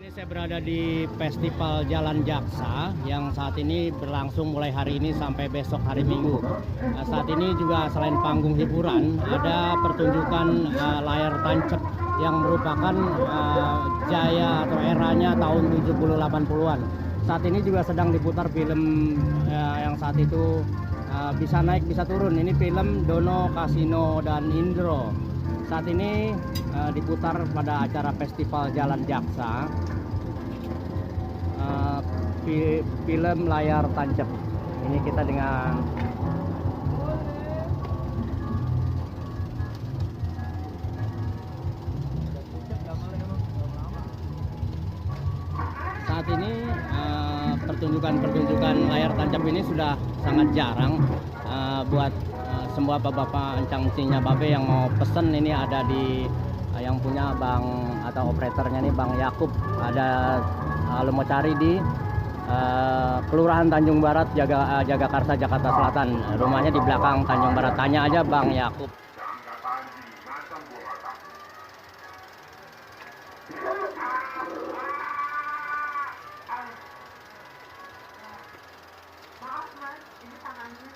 Ini saya berada di Festival Jalan Jaksa yang saat ini berlangsung mulai hari ini sampai besok hari Minggu. Saat ini juga selain panggung hiburan, ada pertunjukan layar tancap yang merupakan jaya atau eranya tahun 70-80-an. Saat ini juga sedang diputar film yang saat itu bisa naik bisa turun. Ini film Dono, Kasino, dan Indro. Saat ini diputar pada acara Festival Jalan Jaksa, film layar tancap. Ini kita dengan saat ini pertunjukan layar tancap ini sudah sangat jarang buat semua bapak-bapak encang-encingnya babe yang mau pesen. Ini ada di yang punya bang atau operatornya nih Bang Yakub, ada lo mau cari di Kelurahan Tanjung Barat, Jagakarsa, Jakarta Selatan. Rumahnya di belakang Tanjung Barat, tanya aja Bang Yakub. Maaf Mas, ini tangannya.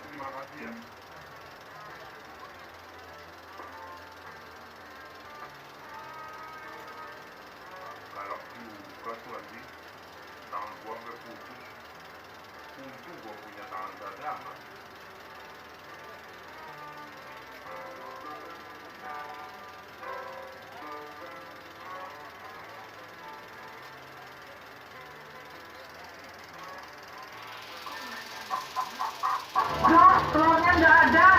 Terima kasih ya. Galak juga tuh lagi. Tangan gua sampai putus. Untung gua punya tangan cadangan. Dok, telurnya nggak ada.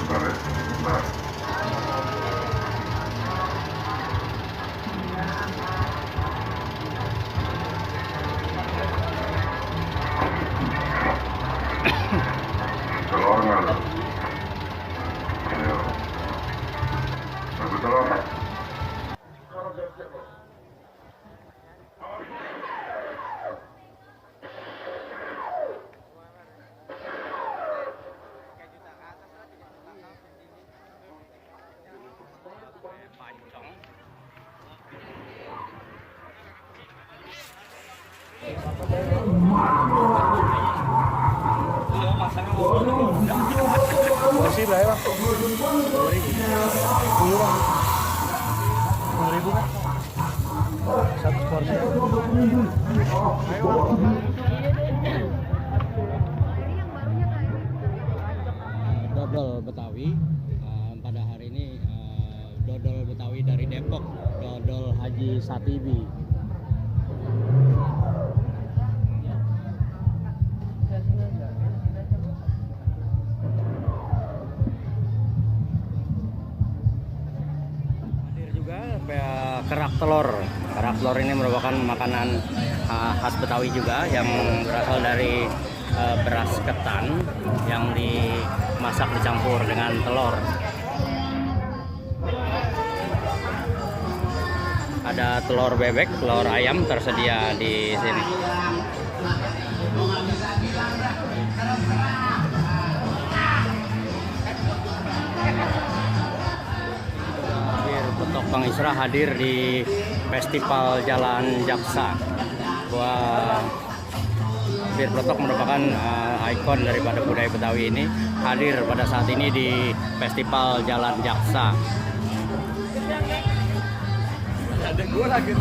Bentar ya, bentar. Telur nggak lo? Ayo. Satu telur. Bersih berapa Bang? 2.000. 10 Bang. 10.000 kan? Satu porsi. Dodol Betawi pada hari ini, dodol Betawi dari Depok, dodol Haji Satibi. Hadir juga kerak telur. Kerak telur ini merupakan makanan khas Betawi juga yang berasal dari beras ketan yang dimasak dicampur dengan telur. Ada telur bebek, telur ayam tersedia di sini. Bir Petok Bang Isra hadir di Festival Jalan Jaksa. Bir Petok merupakan ikon daripada budaya Betawi ini, hadir pada saat ini di Festival Jalan Jaksa. Ada gue lagi.